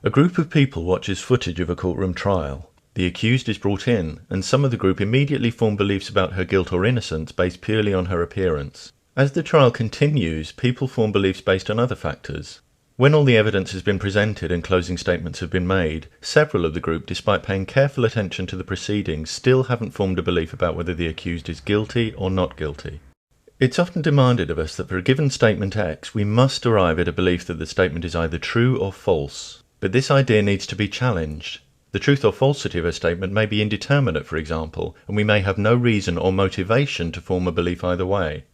A group of people watches footage of a courtroom trial. The accused is brought in, and some of the group immediately form beliefs about her guilt or innocence based purely on her appearance. As the trial continues, people form beliefs based on other factors. When all the evidence has been presented and closing statements have been made, several of the group, despite paying careful attention to the proceedings, still haven't formed a belief about whether the accused is guilty or not guilty. It's often demanded of us that for a given statement X, we must arrive at a belief that the statement is either true or false. But this idea needs to be challenged. The truth or falsity of a statement may be indeterminate, for example, and we may have no reason or motivation to form a belief either way.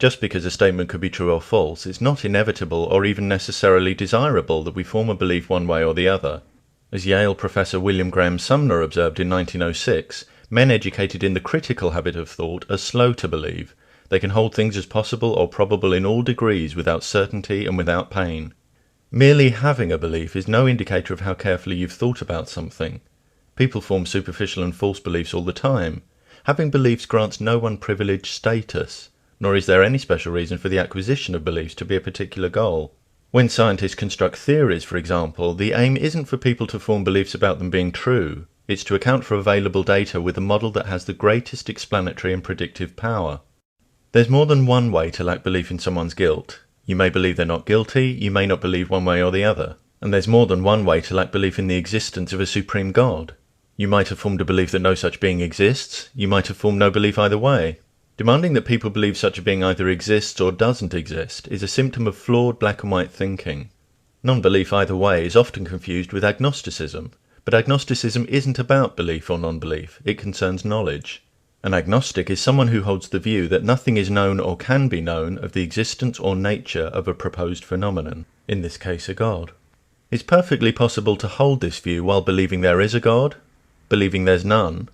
Just because a statement could be true or false, it's not inevitable or even necessarily desirable that we form a belief one way or the other. As Yale professor William Graham Sumner observed in 1906, men educated in the critical habit of thought are slow to believe. They can hold things as possible or probable in all degrees without certainty and without pain. Merely having a belief is no indicator of how carefully you've thought about something. People form superficial and false beliefs all the time. Having beliefs grants no one privileged status, nor is there any special reason for the acquisition of beliefs to be a particular goal. When scientists construct theories, for example, the aim isn't for people to form beliefs about them being true. It's to account for available data with a model that has the greatest explanatory and predictive power. There's more than one way to lack belief in someone's guilt. You may believe they're not guilty, you may not believe one way or the other. And there's more than one way to lack belief in the existence of a supreme God. You might have formed a belief that no such being exists, you might have formed no belief either way. Demanding that people believe such a being either exists or doesn't exist is a symptom of flawed black and white thinking. Non-belief either way is often confused with agnosticism, but agnosticism isn't about belief or non-belief, it concerns knowledge. An agnostic is someone who holds the view that nothing is known or can be known of the existence or nature of a proposed phenomenon, in this case a god. It's perfectly possible to hold this view while believing there is a god, believing there's none,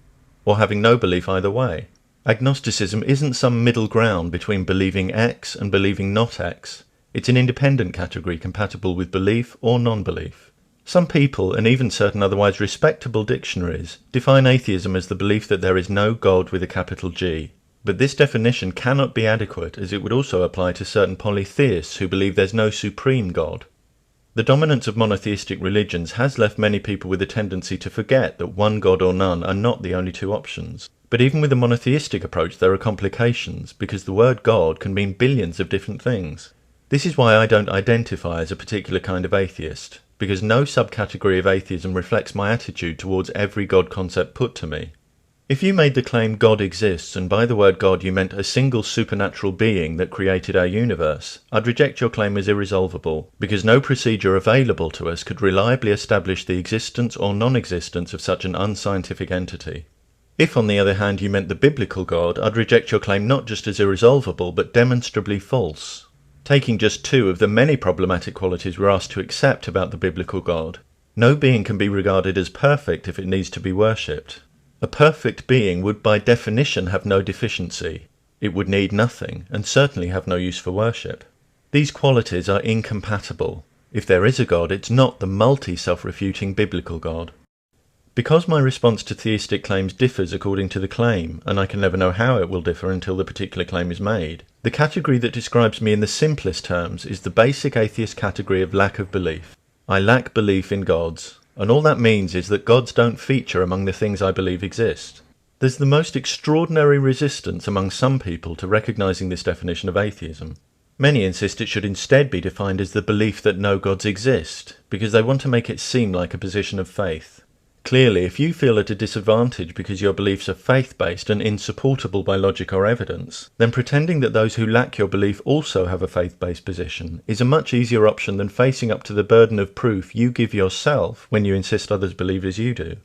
or having no belief either way. Agnosticism isn't some middle ground between believing X and believing not X. It's an independent category compatible with belief or non-belief. Some people, and even certain otherwise respectable dictionaries, define atheism as the belief that there is no God with a capital G. But this definition cannot be adequate, as it would also apply to certain polytheists who believe there's no supreme God. The dominance of monotheistic religions has left many people with a tendency to forget that one God or none are not the only two options. But even with a monotheistic approach there are complications, because the word God can mean billions of different things. This is why I don't identify as a particular kind of atheist, because no subcategory of atheism reflects my attitude towards every God concept put to me. If you made the claim God exists, and by the word God you meant a single supernatural being that created our universe, I'd reject your claim as irresolvable, because no procedure available to us could reliably establish the existence or non-existence of such an unscientific entity. If, on the other hand, you meant the biblical God, I'd reject your claim not just as irresolvable, but demonstrably false. Taking just two of the many problematic qualities we're asked to accept about the biblical God, no being can be regarded as perfect if it needs to be worshipped. A perfect being would by definition have no deficiency. It would need nothing, and certainly have no use for worship. These qualities are incompatible. If there is a God, it's not the multi-self-refuting biblical God. Because my response to theistic claims differs according to the claim, and I can never know how it will differ until the particular claim is made, the category that describes me in the simplest terms is the basic atheist category of lack of belief. I lack belief in gods, and all that means is that gods don't feature among the things I believe exist. There's the most extraordinary resistance among some people to recognizing this definition of atheism. Many insist it should instead be defined as the belief that no gods exist, because they want to make it seem like a position of faith. Clearly, if you feel at a disadvantage because your beliefs are faith-based and insupportable by logic or evidence, then pretending that those who lack your belief also have a faith-based position is a much easier option than facing up to the burden of proof you give yourself when you insist others believe as you do.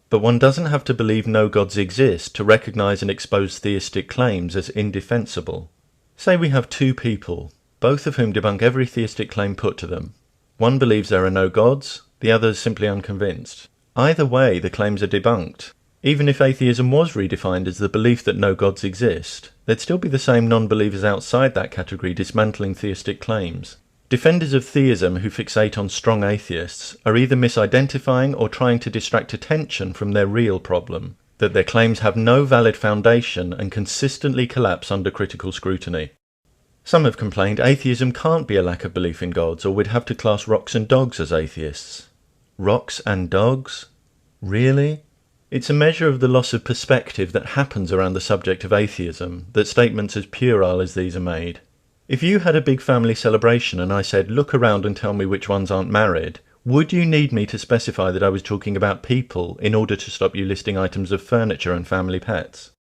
But one doesn't have to believe no gods exist to recognize and expose theistic claims as indefensible. Say we have two people, both of whom debunk every theistic claim put to them. One believes there are no gods, the other is simply unconvinced. Either way, the claims are debunked. Even if atheism was redefined as the belief that no gods exist, there'd still be the same non-believers outside that category dismantling theistic claims. Defenders of theism who fixate on strong atheists are either misidentifying or trying to distract attention from their real problem, that their claims have no valid foundation and consistently collapse under critical scrutiny. Some have complained atheism can't be a lack of belief in gods, or we'd have to class rocks and dogs as atheists. Rocks and dogs? Really? It's a measure of the loss of perspective that happens around the subject of atheism that statements as puerile as these are made. If you had a big family celebration and I said, look around and tell me which ones aren't married, would you need me to specify that I was talking about people in order to stop you listing items of furniture and family pets?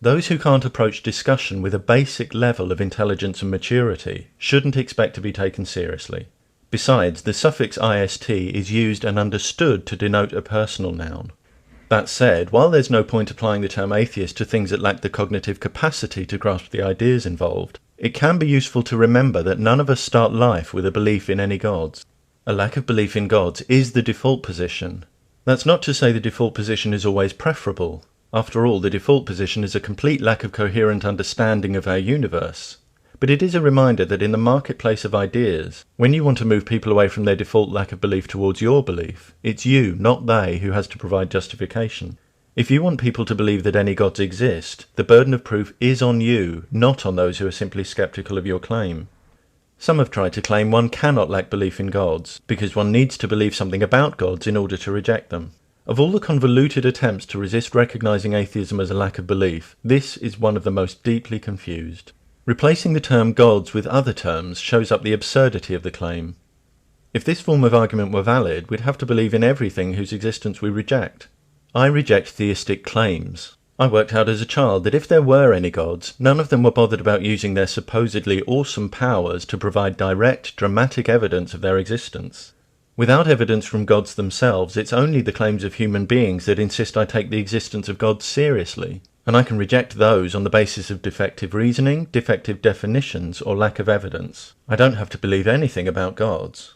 Those who can't approach discussion with a basic level of intelligence and maturity shouldn't expect to be taken seriously. Besides, the suffix ist is used and understood to denote a personal noun. That said, while there's no point applying the term atheist to things that lack the cognitive capacity to grasp the ideas involved, it can be useful to remember that none of us start life with a belief in any gods. A lack of belief in gods is the default position. That's not to say the default position is always preferable. After all, the default position is a complete lack of coherent understanding of our universe. But it is a reminder that in the marketplace of ideas, when you want to move people away from their default lack of belief towards your belief, it's you, not they, who has to provide justification. If you want people to believe that any gods exist, the burden of proof is on you, not on those who are simply sceptical of your claim. Some have tried to claim one cannot lack belief in gods, because one needs to believe something about gods in order to reject them. Of all the convoluted attempts to resist recognizing atheism as a lack of belief, this is one of the most deeply confused. Replacing the term gods with other terms shows up the absurdity of the claim. If this form of argument were valid, we'd have to believe in everything whose existence we reject. I reject theistic claims. I worked out as a child that if there were any gods, none of them were bothered about using their supposedly awesome powers to provide direct, dramatic evidence of their existence. Without evidence from gods themselves, it's only the claims of human beings that insist I take the existence of gods seriously, and I can reject those on the basis of defective reasoning, defective definitions, or lack of evidence. I don't have to believe anything about gods.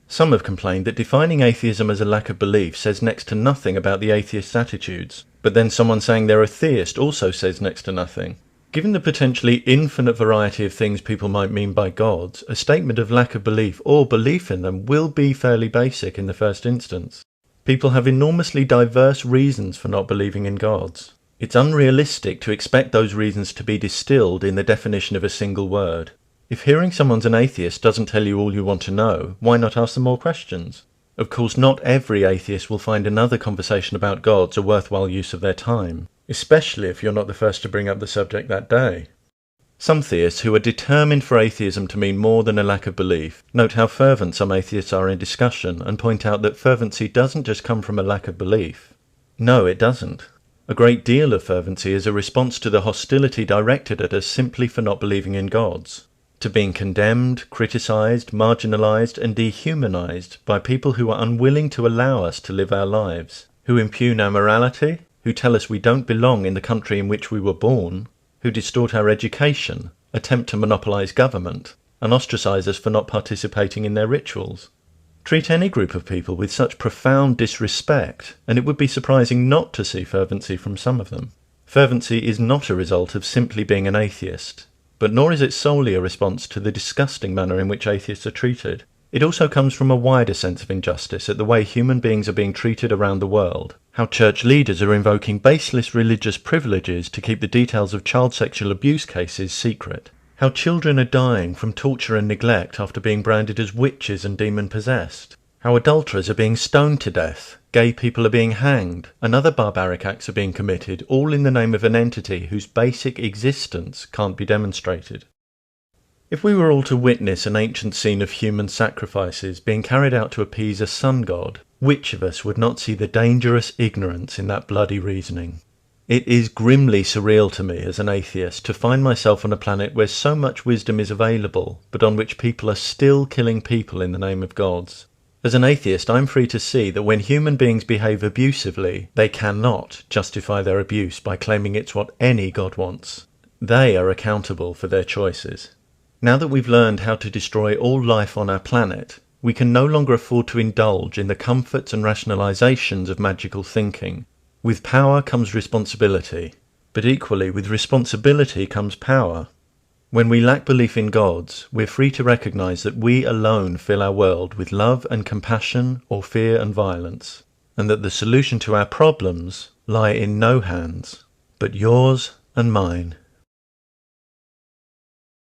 Some have complained that defining atheism as a lack of belief says next to nothing about the atheist's attitudes, but then someone saying they're a theist also says next to nothing. Given the potentially infinite variety of things people might mean by gods, a statement of lack of belief or belief in them will be fairly basic in the first instance. People have enormously diverse reasons for not believing in gods. It's unrealistic to expect those reasons to be distilled in the definition of a single word. If hearing someone's an atheist doesn't tell you all you want to know, why not ask them more questions? Of course, not every atheist will find another conversation about gods a worthwhile use of their time, especially if you're not the first to bring up the subject that day. Some theists who are determined for atheism to mean more than a lack of belief note how fervent some atheists are in discussion and point out that fervency doesn't just come from a lack of belief. No, it doesn't. A great deal of fervency is a response to the hostility directed at us simply for not believing in gods, to being condemned, criticised, marginalised and dehumanised by people who are unwilling to allow us to live our lives, who impugn our morality, who tell us we don't belong in the country in which we were born, who distort our education, attempt to monopolise government, and ostracise us for not participating in their rituals. Treat any group of people with such profound disrespect, and it would be surprising not to see fervency from some of them. Fervency is not a result of simply being an atheist, but nor is it solely a response to the disgusting manner in which atheists are treated. It also comes from a wider sense of injustice at the way human beings are being treated around the world, how church leaders are invoking baseless religious privileges to keep the details of child sexual abuse cases secret, how children are dying from torture and neglect after being branded as witches and demon-possessed, how adulterers are being stoned to death, gay people are being hanged, and other barbaric acts are being committed, all in the name of an entity whose basic existence can't be demonstrated. If we were all to witness an ancient scene of human sacrifices being carried out to appease a sun god, which of us would not see the dangerous ignorance in that bloody reasoning? It is grimly surreal to me as an atheist to find myself on a planet where so much wisdom is available, but on which people are still killing people in the name of gods. As an atheist, I'm free to see that when human beings behave abusively, they cannot justify their abuse by claiming it's what any god wants. They are accountable for their choices. Now that we've learned how to destroy all life on our planet, we can no longer afford to indulge in the comforts and rationalizations of magical thinking. With power comes responsibility, but equally with responsibility comes power. When we lack belief in gods, we're free to recognize that we alone fill our world with love and compassion or fear and violence, and that the solution to our problems lie in no hands but yours and mine.